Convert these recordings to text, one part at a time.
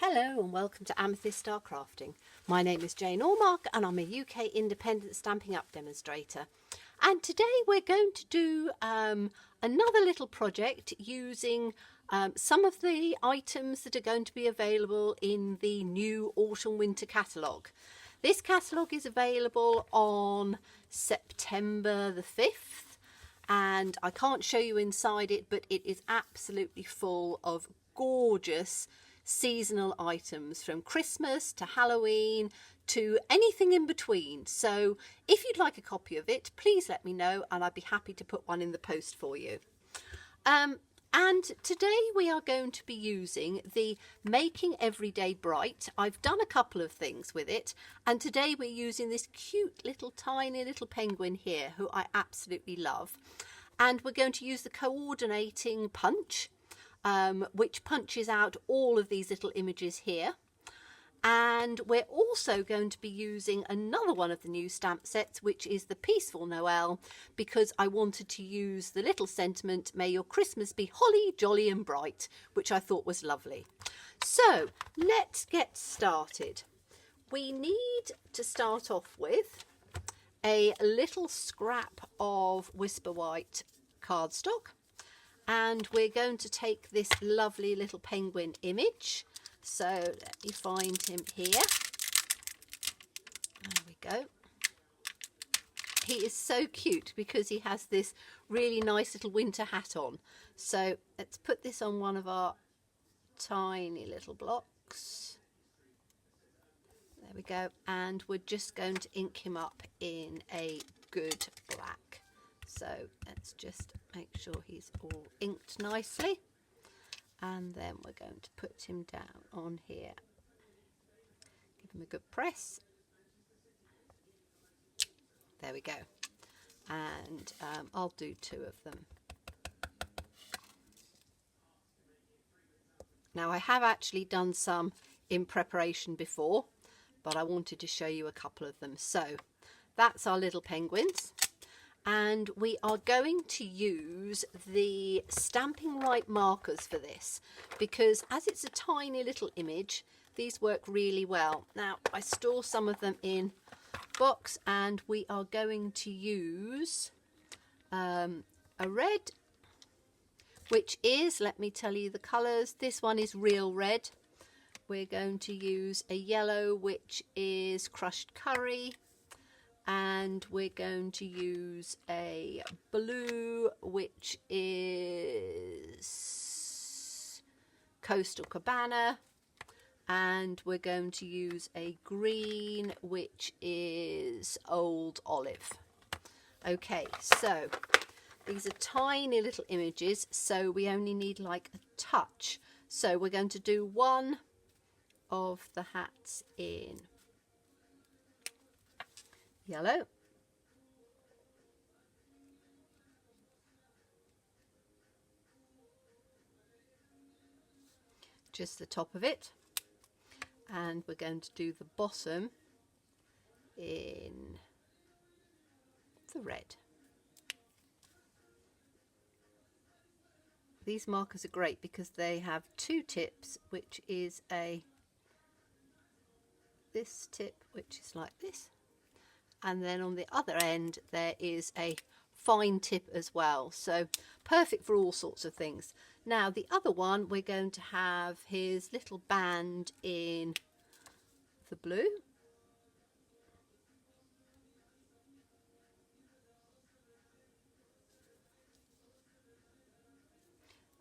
Hello and welcome to Amethyst Star Crafting. My name is Jane Ormark and I'm a UK independent Stampin' Up demonstrator. And today we're going to do another little project using some of the items that are going to be available in the new Autumn Winter catalogue. This catalogue is available on September the 5th and I can't show you inside it, but it is absolutely full of gorgeous seasonal items from Christmas to Halloween to anything in between. So if you'd like a copy of it, please let me know and I'd be happy to put one in the post for you. And today we are going to be using the Making Everyday Bright. I've done a couple of things with it, and today we're using this cute little tiny little penguin here who I absolutely love. And we're going to use the coordinating punch, which punches out all of these little images here. And we're also going to be using another one of the new stamp sets, which is the Peaceful Noel, because I wanted to use the little sentiment, may your Christmas be holly, jolly and bright, which I thought was lovely. So let's get started. We need to start off with a little scrap of Whisper White cardstock, and we're going to take this lovely little penguin image. So let me find him here. There we go. He is so cute because he has this really nice little winter hat on. So let's put this on one of our tiny little blocks. There we go. And we're just going to ink him up in a good black. So let's just make sure he's all inked nicely. And then we're going to put him down on here. Give him a good press. There we go. And I'll do two of them. Now I have actually done some in preparation before, but I wanted to show you a couple of them. So that's our little penguins. And we are going to use the Stampin' Right markers for this, because as it's a tiny little image, these work really well. Now, I store some of them in box, and we are going to use a red, which is, let me tell you the colours, this one is Real Red. We're going to use a yellow, which is Crushed Curry. And we're going to use a blue, which is Coastal Cabana, and we're going to use a green, which is Old Olive. Okay, so these are tiny little images, so we only need like a touch. So we're going to do one of the hats in yellow, just the top of it, and we're going to do the bottom in the red. These markers are great because they have two tips, which is this tip, which is like this. And then on the other end there is a fine tip as well, so perfect for all sorts of things. Now the other one, we're going to have his little band in the blue,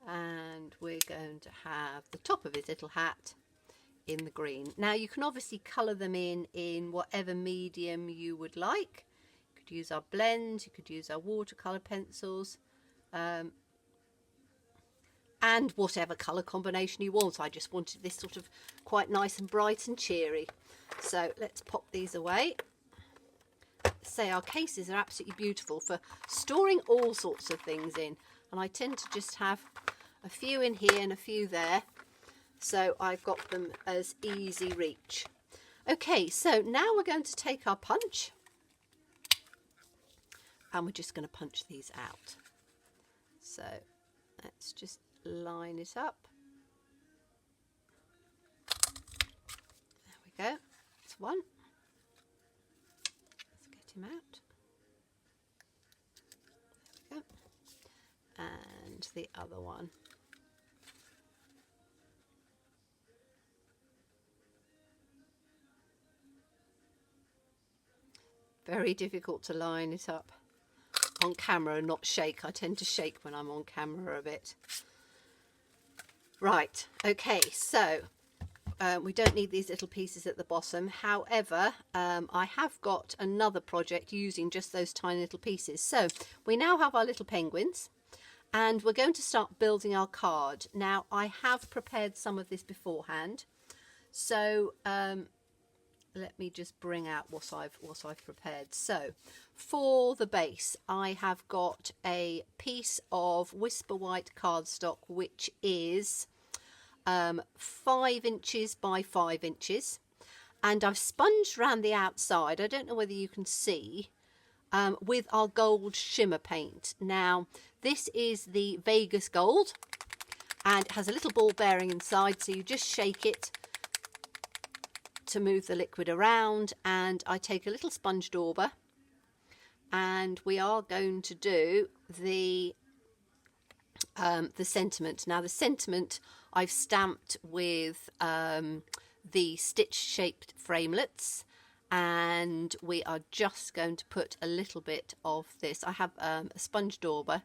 and we're going to have the top of his little hat in the green. Now you can obviously colour them in whatever medium you would like. You could use our blends, you could use our watercolour pencils, and whatever colour combination you want. I just wanted this sort of quite nice and bright and cheery. So let's pop these away. Say our cases are absolutely beautiful for storing all sorts of things in, and I tend to just have a few in here and a few there. So I've got them as easy reach. Okay, so now we're going to take our punch and we're just going to punch these out. So let's just line it up. we go. That's one. Let's get him out. There we go. And the other one. Very difficult to line it up on camera and not shake. I tend to shake when I'm on camera a bit. Right, okay, so we don't need these little pieces at the bottom. However, I have got another project using just those tiny little pieces. So we now have our little penguins and we're going to start building our card. Now I have prepared some of this beforehand. So let me just bring out what I've prepared. So for the base, I have got a piece of Whisper White cardstock, which is 5 inches by 5 inches, and I've sponged around the outside. I don't know whether you can see, with our gold shimmer paint. Now this is the Vegas gold, and it has a little ball bearing inside, so you just shake it to move the liquid around. And I take a little sponge dauber, and we are going to do the sentiment. Now the sentiment I've stamped with the stitch shaped framelits, and we are just going to put a little bit of this. I have a sponge dauber,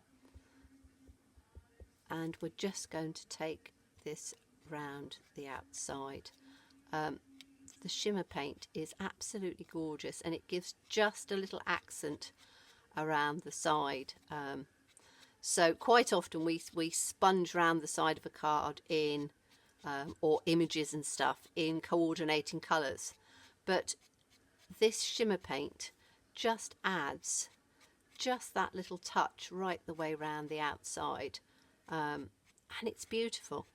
and we're just going to take this round the outside. The shimmer paint is absolutely gorgeous, and it gives just a little accent around the side. So quite often we sponge around the side of a card in or images and stuff in coordinating colours, but this shimmer paint just adds just that little touch right the way around the outside, and it's beautiful.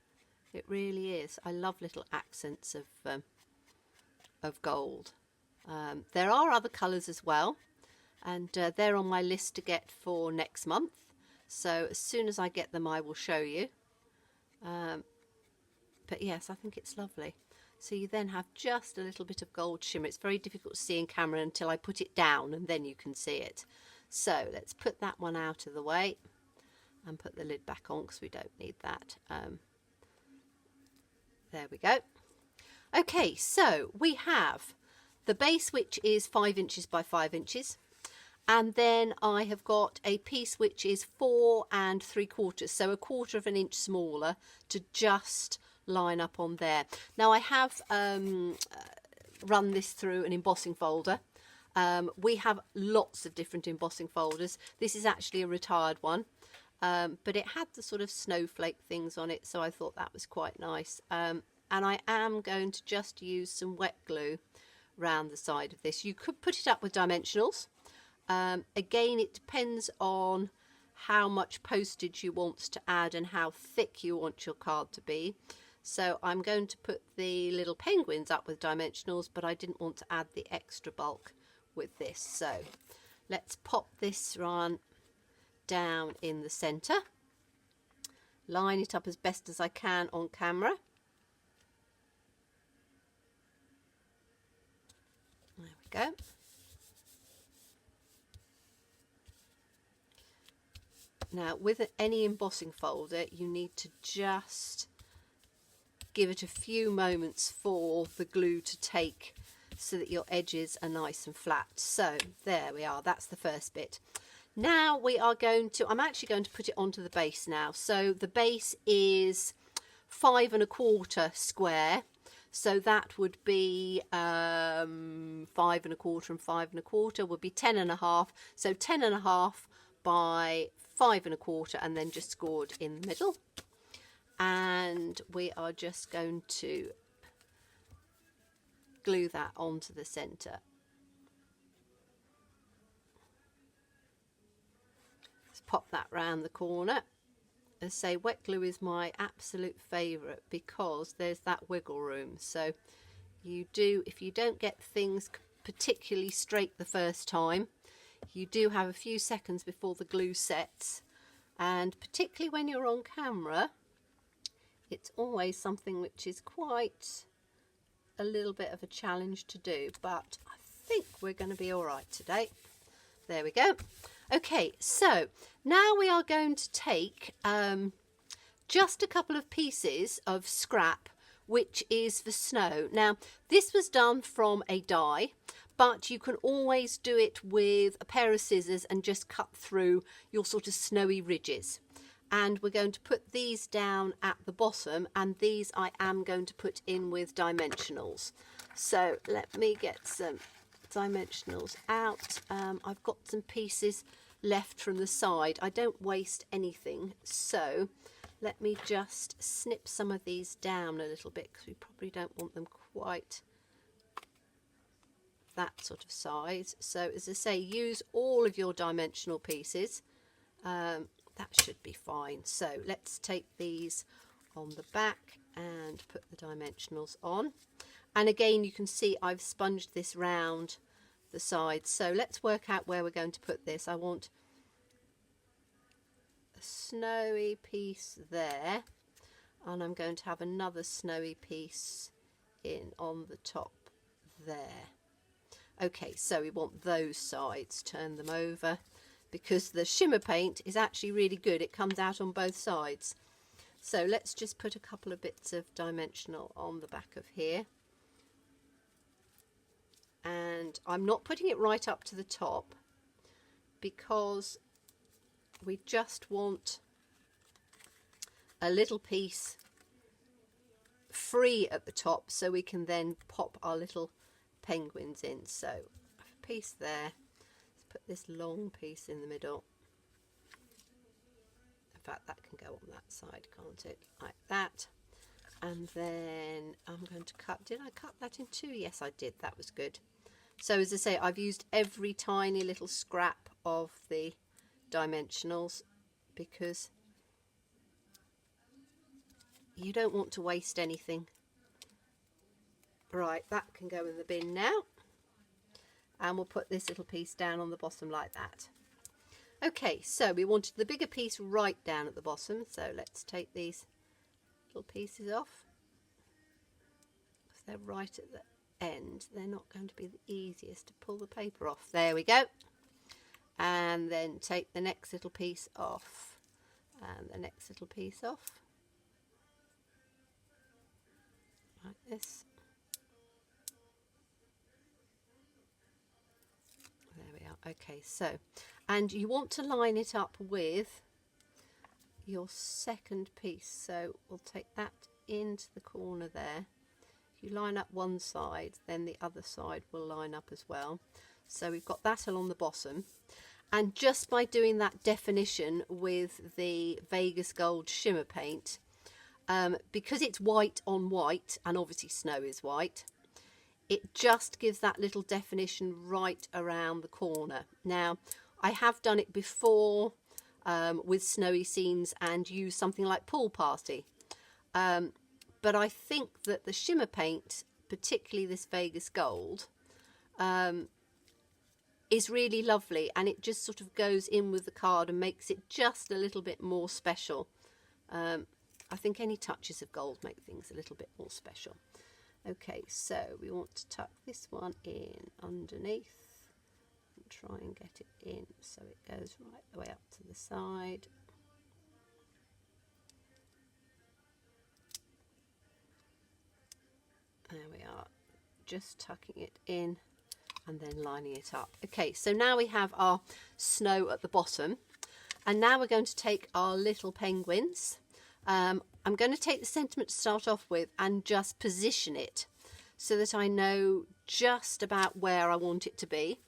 It really is. I love little accents of gold. There are other colours as well, and they're on my list to get for next month. So as soon as I get them, I will show you. But yes, I think it's lovely. So you then have just a little bit of gold shimmer. It's very difficult to see in camera until I put it down, and then you can see it. So let's put that one out of the way and put the lid back on, because we don't need that. There we go. Okay, so we have the base, which is 5 inches by 5 inches. And then I have got a piece which is 4 3/4, so 1/4 of an inch smaller, to just line up on there. Now I have run this through an embossing folder. We have lots of different embossing folders. This is actually a retired one, but it had the sort of snowflake things on it, so I thought that was quite nice. And I am going to just use some wet glue round the side of this. You could put it up with dimensionals. Again, it depends on how much postage you want to add and how thick you want your card to be. So I'm going to put the little penguins up with dimensionals, but I didn't want to add the extra bulk with this. So let's pop this one down in the centre, line it up as best as I can on camera. There we go. Now with any embossing folder, you need to just give it a few moments for the glue to take, so that your edges are nice and flat. So there we are, that's the first bit. Now we are going to, I'm actually going to put it onto the base now. So the base is 5 1/4 square. So that would be 5 1/4 and 5 1/4 would be 10 1/2. So 10 1/2 by 5 1/4, and then just scored in the middle. And we are just going to glue that onto the centre. Let's pop that round the corner. As I say, wet glue is my absolute favourite because there's that wiggle room. So you do, if you don't get things particularly straight the first time, you do have a few seconds before the glue sets, and particularly when you're on camera, it's always something which is quite a little bit of a challenge to do, but I think we're going to be all right today. There we go. Okay, so now we are going to take just a couple of pieces of scrap, which is the snow. Now, this was done from a die, but you can always do it with a pair of scissors and just cut through your sort of snowy ridges. And we're going to put these down at the bottom, and these I am going to put in with dimensionals. So let me get some dimensionals out. I've got some pieces left from the side. I don't waste anything, so let me just snip some of these down a little bit, because we probably don't want them quite that sort of size. So as I say, use all of your dimensional pieces. That should be fine. So let's take these on the back and put the dimensionals on. And again, you can see I've sponged this round the sides. So let's work out where we're going to put this. I want a snowy piece there, and I'm going to have another snowy piece in on the top there. Okay, so we want those sides. Turn them over, because the shimmer paint is actually really good. It comes out on both sides. So let's just put a couple of bits of dimensional on the back of here. And I'm not putting it right up to the top, because we just want a little piece free at the top, so we can then pop our little penguins in. So a piece there. Let's put this long piece in the middle. In fact, that can go on that side, can't it? Like that. And then I'm going to cut. Did I cut that in two? Yes, I did. That was good. So as I say, I've used every tiny little scrap of the dimensionals, because you don't want to waste anything. Right, that can go in the bin now, and we'll put this little piece down on the bottom like that. Okay, so we wanted the bigger piece right down at the bottom, so let's take these little pieces off, because they're right at the end. They're not going to be the easiest to pull the paper off. There we go. And then take the next little piece off, and the next little piece off, like this. There we are. Okay, so, and you want to line it up with your second piece, so we'll take that into the corner there. If you line up one side, then the other side will line up as well. So we've got that along the bottom, and just by doing that definition with the Vegas Gold shimmer paint, because it's white on white, and obviously snow is white, it just gives that little definition right around the corner. Now, I have done it before with snowy scenes and used something like Pool Party, but I think that the shimmer paint, particularly this Vegas Gold, is really lovely, and it just sort of goes in with the card and makes it just a little bit more special. I think any touches of gold make things a little bit more special. Okay, so we want to tuck this one in underneath and try and get it in so it goes right the way up to the side. There we are, just tucking it in and then lining it up. Okay, so now we have our snow at the bottom, and now we're going to take our little penguins. I'm going to take the sentiment to start off with and just position it so that I know just about where I want it to be.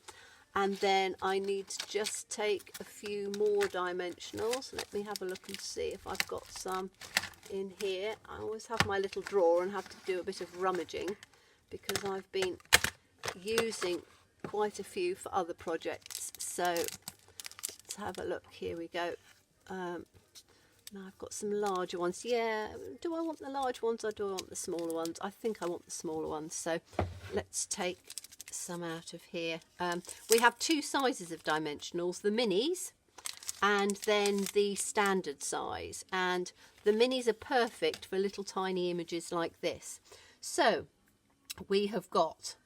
And then I need to just take a few more dimensionals. Let me have a look and see if I've got some in here. I always have my little drawer and have to do a bit of rummaging, because I've been using quite a few for other projects. So let's have a look. Here we go. Now I've got some larger ones. Yeah, do I want the large ones or do I want the smaller ones? I think I want the smaller ones. So let's take some out of here. We have two sizes of dimensionals, the minis and then the standard size. And the minis are perfect for little tiny images like this. So we have got,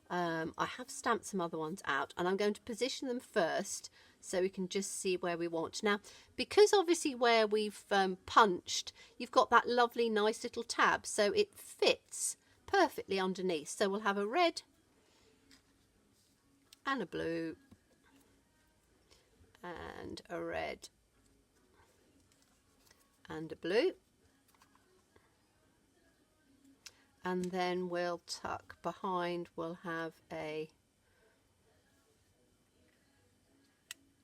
I have stamped some other ones out, and I'm going to position them first so we can just see where we want. Now, because obviously where we've punched, you've got that lovely nice little tab, so it fits perfectly underneath. So we'll have a red and a blue and a red and a blue, and then we'll tuck behind, we'll have a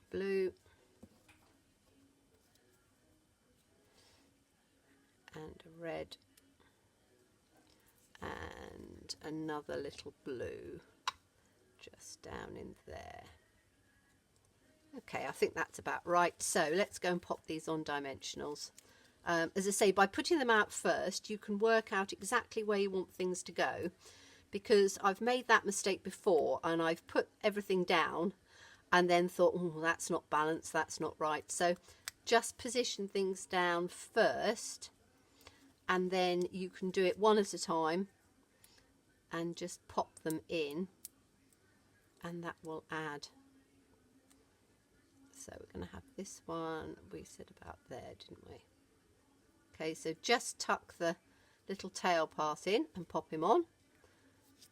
blue and a red and another little blue just down in there. Okay, I think that's about right. So let's go and pop these on dimensionals. As I say, by putting them out first, you can work out exactly where you want things to go, because I've made that mistake before and I've put everything down and then thought, oh, that's not balanced, that's not right. So just position things down first, and then you can do it one at a time and just pop them in, and that will add. So we're going to have this one, we said about there, didn't we? Okay, so just tuck the little tail part in and pop him on,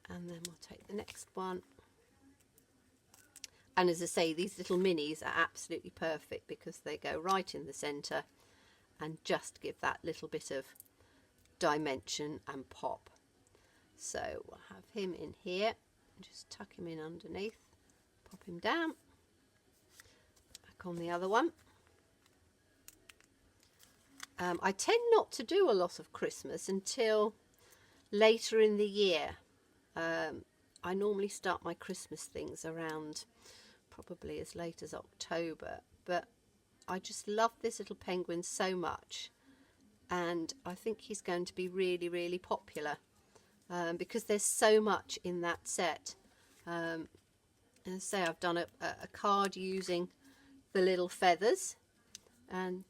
and then we'll take the next one. And as I say, these little minis are absolutely perfect because they go right in the centre and just give that little bit of dimension and pop. So we'll have him in here, just tuck him in underneath, pop him down, back on the other one. I tend not to do a lot of Christmas until later in the year. I normally start my Christmas things around probably as late as October, but I just love this little penguin so much, and I think he's going to be really, really popular because there's so much in that set. As I say, I've done a card using the little feathers, and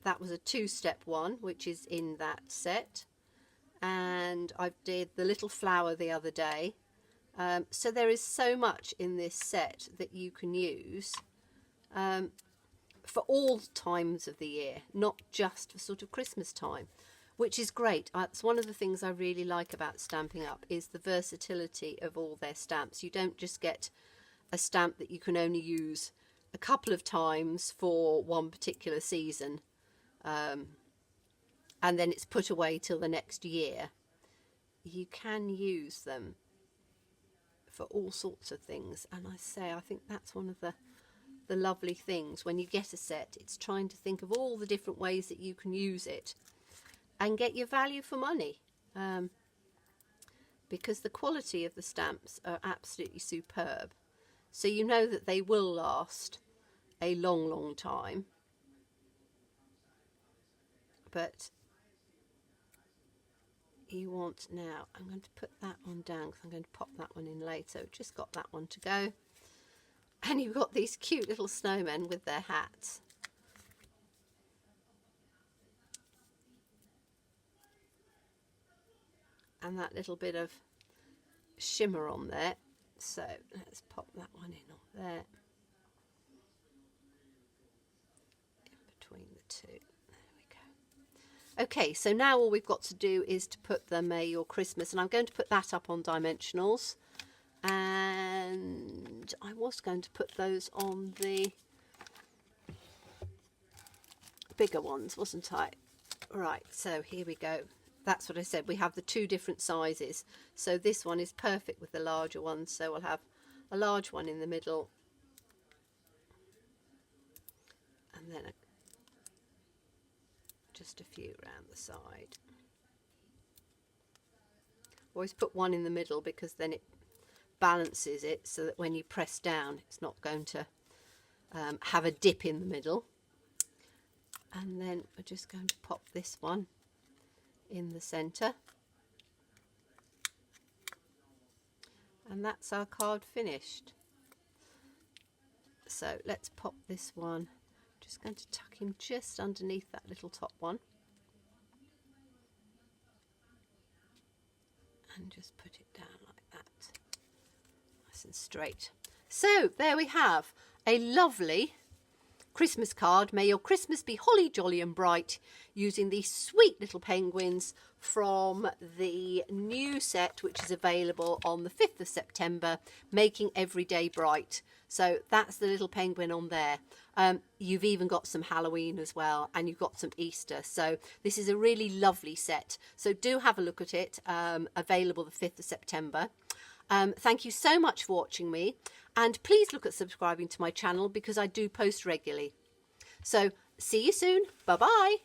that was a two-step one, which is in that set, and I did the little flower the other day. So there is so much in this set that you can use for all times of the year, not just for sort of Christmas time, which is great. It's one of the things I really like about Stampin' Up is the versatility of all their stamps. You don't just get a stamp that you can only use a couple of times for one particular season, and then it's put away till the next year. You can use them for all sorts of things, and I think that's one of the lovely things when you get a set. It's trying to think of all the different ways that you can use it and get your value for money, because the quality of the stamps are absolutely superb, so you know that they will last a long time. But you want, now I'm going to put that one down because I'm going to pop that one in later. We've just got that one to go, and you've got these cute little snowmen with their hats. And that little bit of shimmer on there. So let's pop that one in on there, in between the two. Okay, so now all we've got to do is to put the May Your Christmas, and I'm going to put that up on dimensionals, and I was going to put those on the bigger ones, wasn't I? Right, so here we go. That's what I said, we have the two different sizes, so this one is perfect with the larger one, so we'll have a large one in the middle, and then just a few around the side. Always put one in the middle because then it balances it so that when you press down it's not going to have a dip in the middle. And then we're just going to pop this one in the centre, and that's our card finished. So let's pop this one. Just going to tuck him just underneath that little top one, and just put it down like that, nice and straight. So there we have a lovely Christmas card. May your Christmas be holly jolly and bright, using these sweet little penguins from the new set, which is available on the 5th of September, Making Every Day Bright. So that's the little penguin on there. You've even got some Halloween as well, and you've got some Easter. So this is a really lovely set. So do have a look at it, available the 5th of September. Thank you so much for watching me, and please look at subscribing to my channel because I do post regularly. So see you soon. Bye bye.